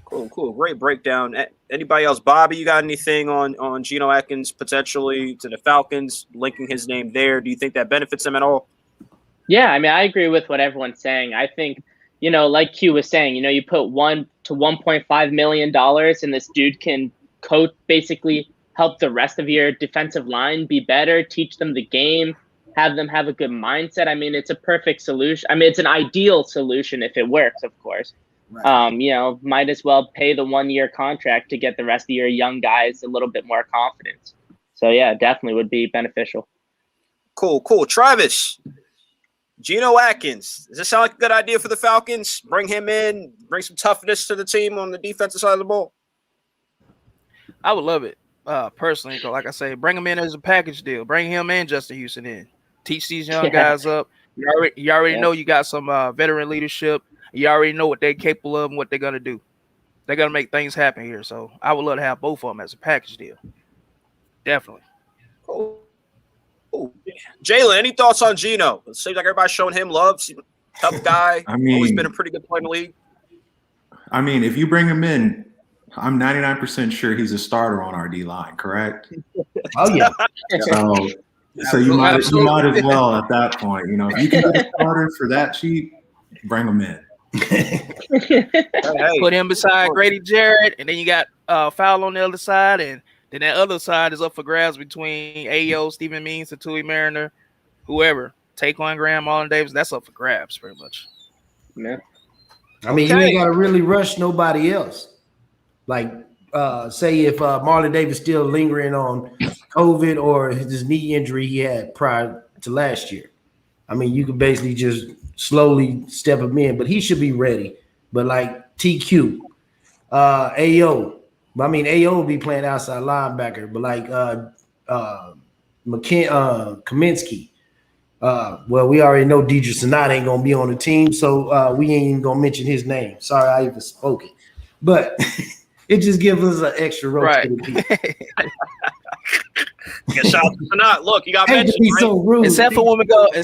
Cool. Great breakdown. Anybody else? Bobby, you got anything on Gino Atkins potentially to the Falcons, linking his name there? Do you think that benefits him at all? Yeah, I mean, I agree with what everyone's saying. I think, like Q was saying, you put $1 to $1.5 million and this dude can coach, basically help the rest of your defensive line be better, teach them the game, have them have a good mindset. I mean, it's a perfect solution. I mean, it's an ideal solution if it works, of course. Right. Might as well pay the 1-year contract to get the rest of your young guys a little bit more confidence. So yeah, definitely would be beneficial. Cool. Travis, Gino Atkins. Does this sound like a good idea for the Falcons? Bring him in, bring some toughness to the team on the defensive side of the ball. I would love it personally. Like I say, bring him in as a package deal. Bring him and Justin Houston in. Teach these young guys up. You already know you got some veteran leadership. You already know what they're capable of and what they're gonna do. They're gonna make things happen here. So I would love to have both of them as a package deal. Definitely. Cool. Jalen, any thoughts on Gino? It seems like everybody's showing him love. Tough guy. Always been a pretty good player in the league. I mean, if you bring him in, I'm 99% sure he's a starter on our D line, correct? Oh yeah. So you might as well at that point. If you can get a starter for that cheap, bring him in. Put him beside Grady Jarrett, and then you got Fowler on the other side, and then that other side is up for grabs between Ayo, Stephen Means, Tatui Mariner, whoever. Taquan Graham, Marlon Davis, that's up for grabs pretty much. Yeah. I mean, you ain't got to really rush nobody else. Like, say if Marlon Davis still lingering on COVID or his knee injury he had prior to last year. I mean, you can basically just slowly step him in, but he should be ready. But like TQ, AO, I mean, AO will be playing outside linebacker, but like Kaminsky, well, we already know Deidre Sinat ain't going to be on the team, so we ain't even going to mention his name. Sorry I even spoke it. But it just gives us an extra rotating piece. Yeah, shout out to Sinat. Look, you got mentioned. Right? So rude. Except for when we go to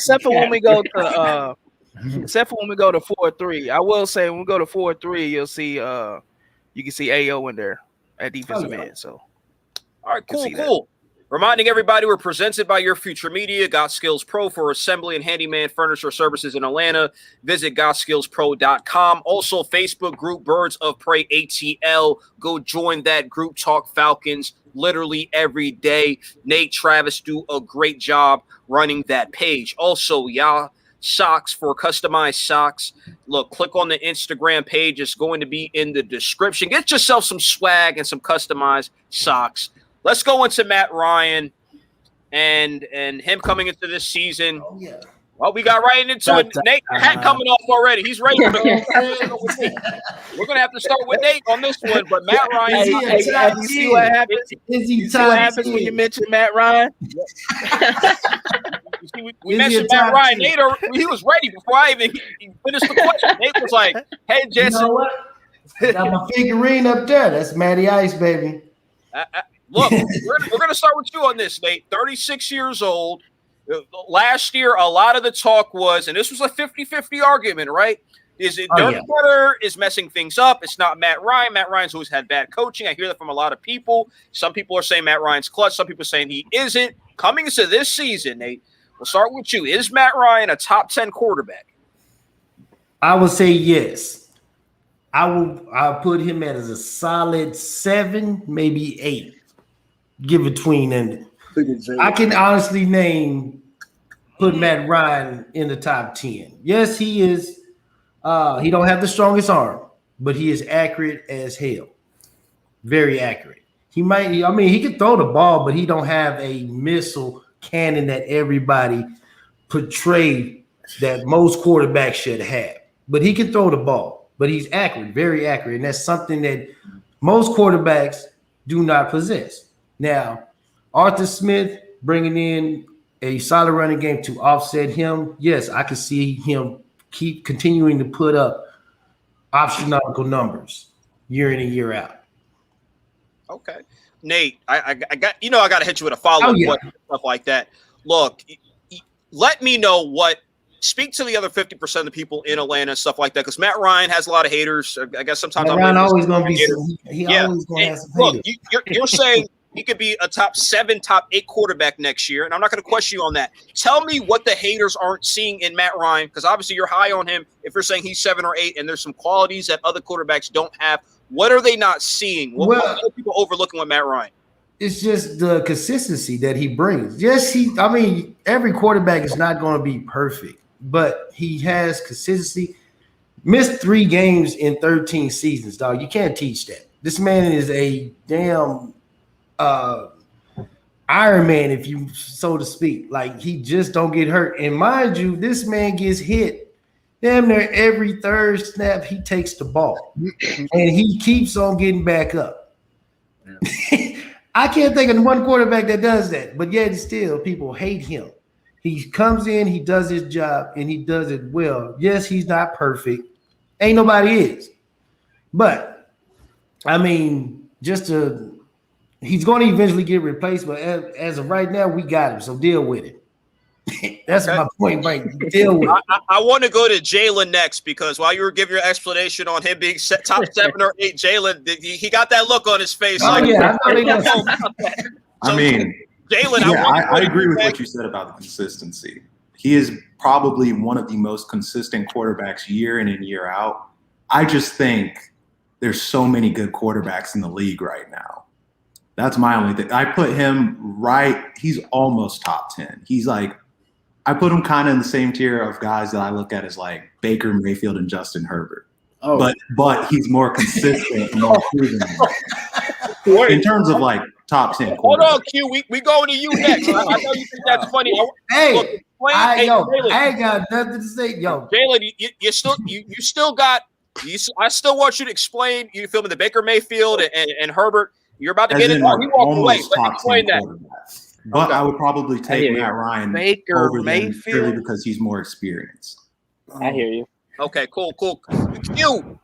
4-3. I will say when we go to 4-3, you'll see you can see AO in there at defensive end. So all right, cool. Reminding everybody we're presented by Your Future Media, Got Skills Pro for assembly and handyman furniture services in Atlanta. Visit gotskillspro.com. Also, Facebook group Birds of Prey ATL. Go join that group. Talk Falcons literally every day. Nate, Travis do a great job running that page. Also, y'all, socks for customized socks. Look, click on the Instagram page. It's going to be in the description. Get yourself some swag and some customized socks. Let's go into Matt Ryan and him coming into this season. Oh, yeah. Well, we got right into it. Nate, hat coming off already. He's ready. We're going to have to start with Nate on this one, but Matt Ryan. You see what happens? You see what happens when you mention Matt Ryan? We mentioned Matt Ryan. Nate, he was ready before I even finished the question. Nate was like, hey, Jesse. You know what? Got my figurine up there. That's Matty Ice, baby. Look, we're going to start with you on this, Nate. 36 years old. Last year, a lot of the talk was, and this was a 50-50 argument, right? Is it Dirk Cutter is messing things up? It's not Matt Ryan. Matt Ryan's always had bad coaching. I hear that from a lot of people. Some people are saying Matt Ryan's clutch. Some people are saying he isn't. Coming into this season, Nate, we'll start with you. Is Matt Ryan a top 10 quarterback? I would say yes. I'll put him as a solid 7, maybe 8. Give between and I can honestly put Matt Ryan in the top 10. Yes, he is. He don't have the strongest arm, but he is accurate as hell. Very accurate. He can throw the ball, but he don't have a missile cannon that everybody portrayed that most quarterbacks should have. But he can throw the ball, but he's accurate, very accurate. And that's something that most quarterbacks do not possess. Now, Arthur Smith bringing in a solid running game to offset him. Yes, I can see him keep continuing to put up astronomical numbers year in and year out. Okay. Nate, I got I got to hit you with a follow-up question, stuff like that. Look, let me know speak to the other 50% of the people in Atlanta and stuff like that, because Matt Ryan has a lot of haters. I guess sometimes Ryan always going to be always going to have some haters. Look, you're saying he could be a top 7, top 8 quarterback next year, and I'm not going to question you on that. Tell me what the haters aren't seeing in Matt Ryan, because obviously you're high on him if you're saying he's 7 or 8, and there's some qualities that other quarterbacks don't have. What are they not seeing? What are people overlooking with Matt Ryan? It's just the consistency that he brings. Yes, every quarterback is not going to be perfect, but he has consistency. Missed 3 games in 13 seasons, dog. You can't teach that. This man is a damn Iron Man, if you so to speak. Like, he just don't get hurt. And mind you, this man gets hit damn near every third snap he takes the ball. And he keeps on getting back up. Yeah. I can't think of one quarterback that does that, but yet still people hate him. He comes in, he does his job, and he does it well. Yes, he's not perfect. Ain't nobody is. But, I mean, he's going to eventually get replaced, but as of right now, we got him, so deal with it. That's my point, Mike. Deal with it. I want to go to Jalen next because while you were giving your explanation on him being top 7 or 8, Jalen, he got that look on his face. I mean, Jalen, yeah, I agree with what you said about the consistency. He is probably one of the most consistent quarterbacks year in and year out. I just think there's so many good quarterbacks in the league right now. That's my only thing. I put him right. He's almost top 10. He's like, I put him kind of in the same tier of guys that I look at as like Baker Mayfield and Justin Herbert. Oh. But he's more consistent and more proven. In terms of like top 10. Hold on, Q. We going to you next. I know you think that's funny. I ain't got nothing to say. Yo, Jalen, you still got. I still want you to explain. You feel me? The Baker Mayfield and Herbert. You're about to get it. He walked away. Let's explain that. But I would probably take Matt Ryan Baker over Mayfield purely because he's more experienced. I hear you. Okay, cool. Q,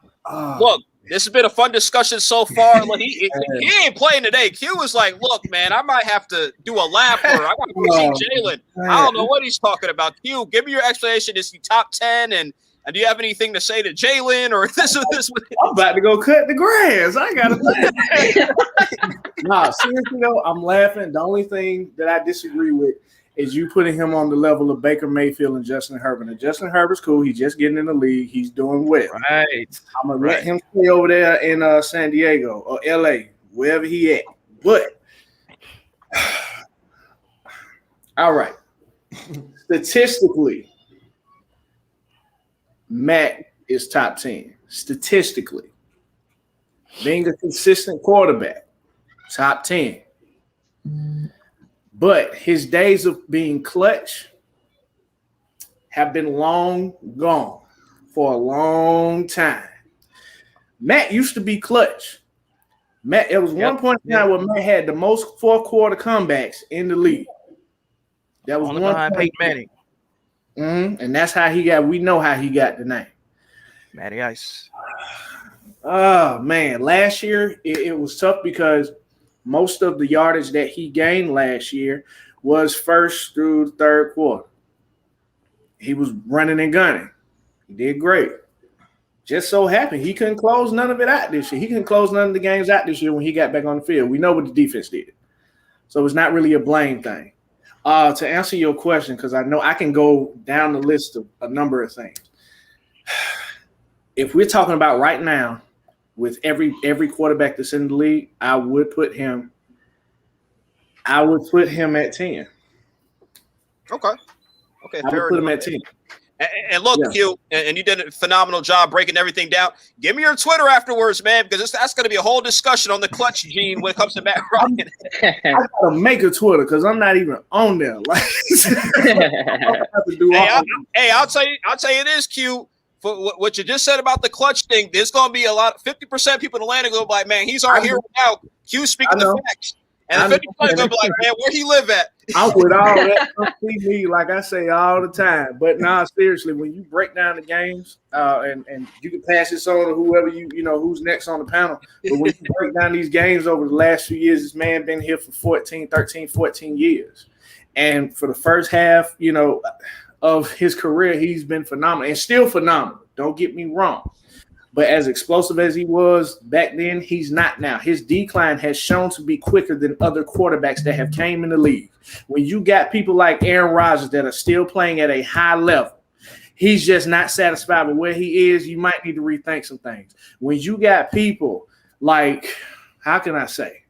look, this has been a fun discussion so far. Look, he ain't playing today. Q was like, look, man, I might have to do a lap or I got to see Jalen. I don't know what he's talking about. Q, give me your explanation. Is he top 10? And do you have anything to say to Jalen or this or this? I'm about to go cut the grass. I got to Nah, seriously though, I'm laughing. The only thing that I disagree with is you putting him on the level of Baker Mayfield and Justin Herbert. And Justin Herbert's cool. He's just getting in the league. He's doing well. Right. I'm going to let him stay over there in San Diego or L.A., wherever he at. But, all right. Statistically, Matt is top 10. Statistically. Being a consistent quarterback, top 10. But his days of being clutch have been long gone for a long time. Matt used to be clutch. It was one point in time where Matt had the most fourth-quarter comebacks in the league. That was one behind Peyton Manning. And that's how he got. We know how he got the name. Matty Ice. Oh, man. Last year, it was tough because most of the yardage that he gained last year was first through the third quarter. He was running and gunning. He did great. Just so happened he couldn't close none of it out this year. He couldn't close none of the games out this year when he got back on the field. We know what the defense did. So it's not really a blame thing. To answer your question, because I know I can go down the list of a number of things. If we're talking about right now, with every quarterback that's in the league, I would put him at 10. Okay. I would put him at 10. And look, Q, and you did a phenomenal job breaking everything down. Give me your Twitter afterwards, man, because that's going to be a whole discussion on the clutch gene when it comes to Matt Ryan. I gotta make a Twitter because I'm not even on there. Like, I'll tell you this, Q. For what you just said about the clutch thing, there's going to be 50% people in Atlanta go like, man, he's our hero now. Q speaking the facts. And 50% going to be like, man, where he live at? I'm with all that. Come see me, like I say all the time. But nah, seriously, when you break down the games, and you can pass this on to whoever you know who's next on the panel. But when you break down these games over the last few years, this man been here for 14 years. And for the first half, of his career, he's been phenomenal and still phenomenal. Don't get me wrong. But as explosive as he was back then, he's not now. His decline has shown to be quicker than other quarterbacks that have came in the league. When you got people like Aaron Rodgers that are still playing at a high level, he's just not satisfied with where he is. You might need to rethink some things. When you got people like, how can I say?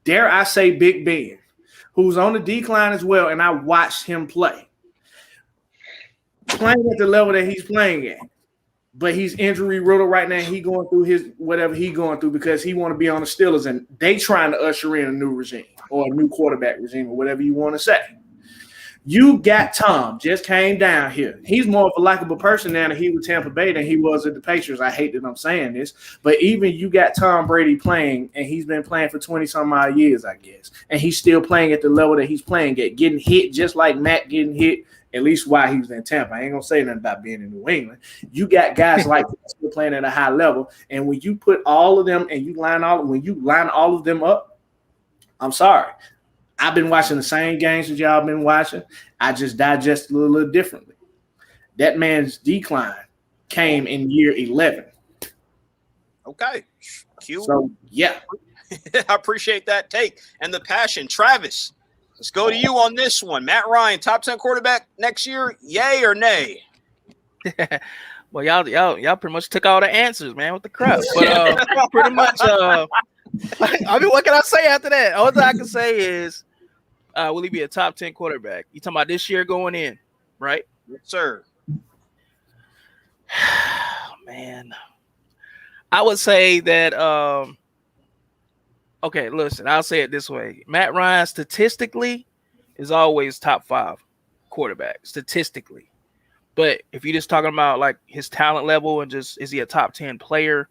Dare I say Big Ben, who's on the decline as well, and I watched him playing at the level that he's playing at. but he's injury riddled right now. He going through his whatever he going through because he want to be on the Steelers, and they trying to usher in a new regime or a new quarterback regime or whatever you want to say. You got Tom, just came down here. He's more of a likable person now that he with Tampa Bay than he was at the Patriots. I hate that I'm saying this, but even you got Tom Brady playing, and he's been playing for 20-some odd years, I guess, and he's still playing at the level that he's playing at, getting hit just like Matt getting hit, at least while he was in Tampa. I ain't going to say nothing about being in New England. You got guys like that still playing at a high level, and when you put all of them and you line all of them up, I'm sorry. I've been watching the same games that y'all been watching. I just digest a little differently. That man's decline came in year 11. Okay. Q. So, yeah. I appreciate that take and the passion. Travis, let's go to you on this one. Matt Ryan, top 10 quarterback next year, yay or nay? Well, y'all pretty much took all the answers, man, with the crap. But pretty much, I mean, what can I say after that? All I can say is, will he be a top 10 quarterback? You talking about this year going in, right? Yes, sir. Man, I would say that. Okay, listen, I'll say it this way: Matt Ryan statistically is always top 5 quarterback statistically. But if you're just talking about like his talent level and just is he a top 10 player,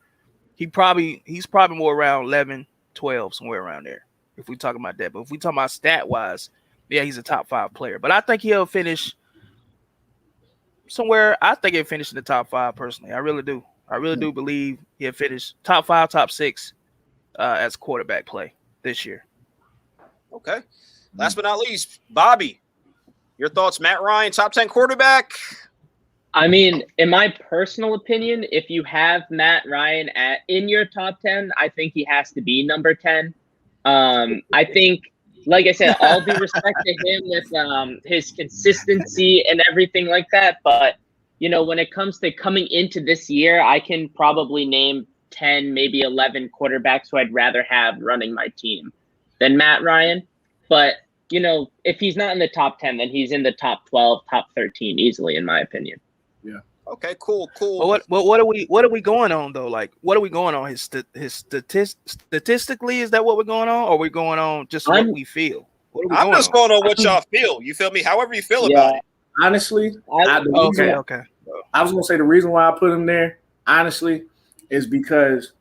he's probably more around 11, 12, somewhere around there. If we talking about that, but if we talking about stat wise, yeah, he's a top 5 player. But I think he'll finish somewhere. I think he'll finish in the top 5 personally. I really do. I really do believe he'll finish top 5, top 6 as quarterback play this year. Okay. Last but not least, Bobby, your thoughts? Matt Ryan, top 10 quarterback. I mean, in my personal opinion, if you have Matt Ryan in your top 10, I think he has to be number 10. I think, like I said, all due respect to him with his consistency and everything like that. But, you know, when it comes to coming into this year, I can probably name 10, maybe 11 quarterbacks who I'd rather have running my team than Matt Ryan. But, you know, if he's not in the top 10, then he's in the top 12, top 13 easily, in my opinion. Yeah. Okay, cool. Well, what are we going on though? Like, what are we going on? His statistically, is that what we're going on, or are we going on just what we feel? I'm just going on what y'all feel. You feel me? However you feel about it. Honestly, okay. I was gonna say the reason why I put him there, honestly, is because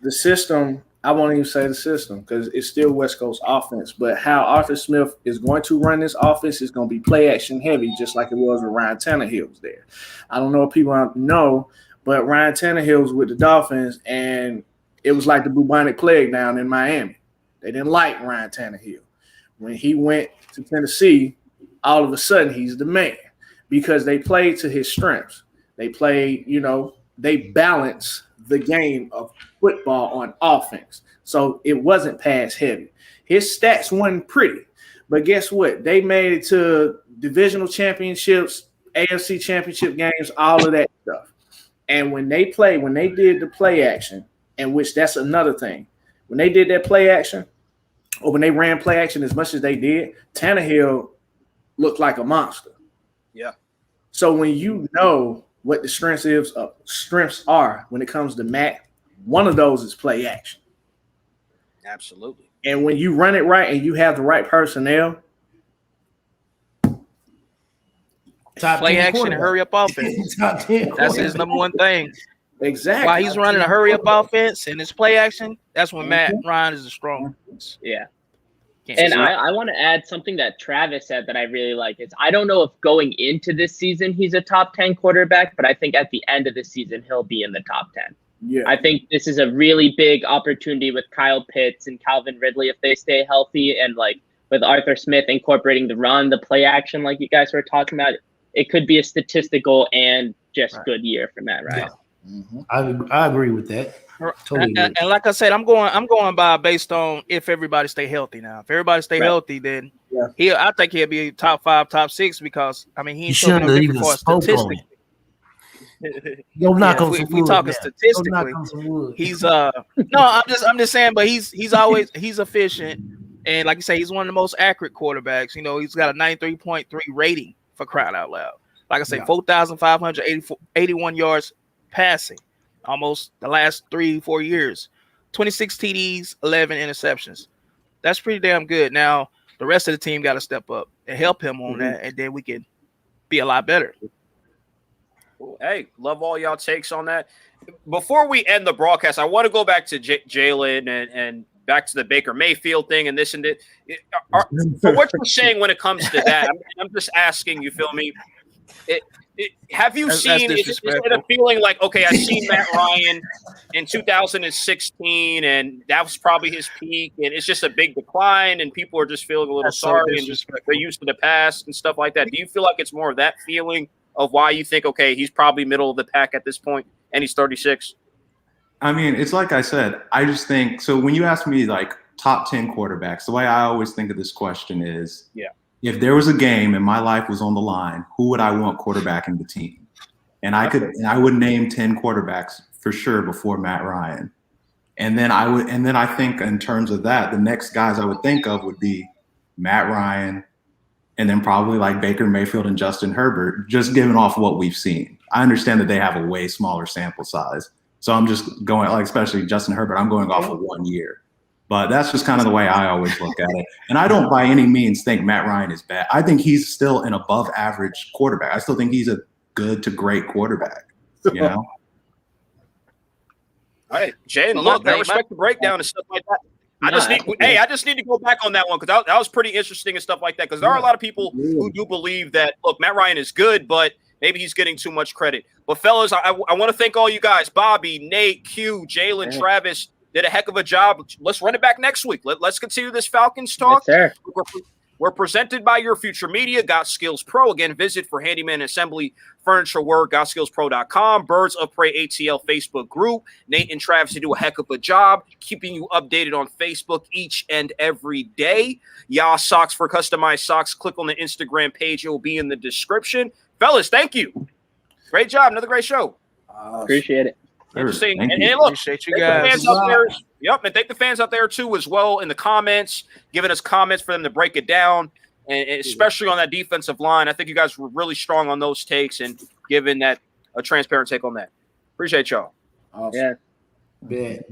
the system. I won't even say the system because it's still West Coast offense. But how Arthur Smith is going to run this offense is going to be play action heavy, just like it was when Ryan Tannehill was there. I don't know if people know, but Ryan Tannehill was with the Dolphins, and it was like the bubonic plague down in Miami. They didn't like Ryan Tannehill. When he went to Tennessee, all of a sudden he's the man because they played to his strengths. They play, they balance the game of football on offense. So it wasn't pass heavy. His stats weren't pretty, but guess what? They made it to divisional championships, AFC championship games, all of that stuff. And when they did the play action, and which that's another thing, when they did that play action, or when they ran play action as much as they did, Tannehill looked like a monster. Yeah. So when you know what the strengths are when it comes to Matt, one of those is play action. Absolutely. And when you run it right and you have the right personnel, play action and hurry up offense. That's his number one thing. Exactly. While he's running a hurry up offense and his play action, that's when Matt Ryan is the strongest. Yeah. And I want to add something that Travis said that I really like is I don't know if going into this season he's a top 10 quarterback, but I think at the end of the season he'll be in the top 10. Yeah. I think this is a really big opportunity with Kyle Pitts and Calvin Ridley if they stay healthy, and like with Arthur Smith incorporating the run, the play action like you guys were talking about, it could be a statistical and just good year for Matt Ryan. Yeah. Mm-hmm. I agree with that. Totally. And like I said, I'm going by based on if everybody stay healthy now. If everybody stay healthy, then I think he'll be top 5, top 6. Because I mean, he's showing no different for statistically. Go knock on some wood. We talking statistically. He's no, I'm just saying, but he's efficient, and like you say, he's one of the most accurate quarterbacks. He's got a 93.3 rating for crying out loud. Like I say, 4,581 yards passing, almost the last 3-4 years. 26 TDs, 11 interceptions. That's pretty damn good. Now, the rest of the team got to step up and help him on that, and then we can be a lot better. Hey, love all y'all takes on that. Before we end the broadcast, I want to go back to Jalen and back to the Baker Mayfield thing and this and that. For what you're saying when it comes to that, I'm just asking, you feel me? Have you seen, is it a feeling like, okay, I've seen Matt Ryan in 2016, and that was probably his peak, and it's just a big decline, and people are just feeling a little sorry and just they're used to the past and stuff like that? Do you feel like it's more of that feeling of why you think, okay, he's probably middle of the pack at this point, and he's 36? I mean, it's like I said, I just think, so when you ask me like top 10 quarterbacks, the way I always think of this question is, if there was a game and my life was on the line, who would I want quarterbacking the team? And I would name 10 quarterbacks for sure before Matt Ryan. And then I think in terms of that, the next guys I would think of would be Matt Ryan, and then probably like Baker Mayfield and Justin Herbert, just given off what we've seen. I understand that they have a way smaller sample size. So I'm just going, like, especially Justin Herbert, I'm going off of 1 year. But that's just kind of the way I always look at it. And I don't by any means think Matt Ryan is bad. I think he's still an above average quarterback. I still think he's a good to great quarterback, you know? All right, Jay, and look, I respect the breakdown and stuff like that. I just need to go back on that one because that was pretty interesting and stuff like that. Because there are a lot of people who do believe that, look, Matt Ryan is good, but maybe he's getting too much credit. But fellas, I want to thank all you guys, Bobby, Nate, Q, Jalen, Travis, did a heck of a job. Let's run it back next week. Let's continue this Falcons talk. Yes, sir. We're presented by Your Future Media, Got Skills Pro. Again, visit for handyman assembly, furniture work, gotskillspro.com, Birds of Prey ATL Facebook group. Nate and Travis do a heck of a job keeping you updated on Facebook each and every day. Y'all socks for customized socks. Click on the Instagram page. It will be in the description. Fellas, thank you. Great job. Another great show. Appreciate it. Interesting. And look, appreciate you guys. And thank the fans out there too as well in the comments, giving us comments for them to break it down, and especially on that defensive line. I think you guys were really strong on those takes and giving that a transparent take on that. Appreciate y'all. Awesome. Bet.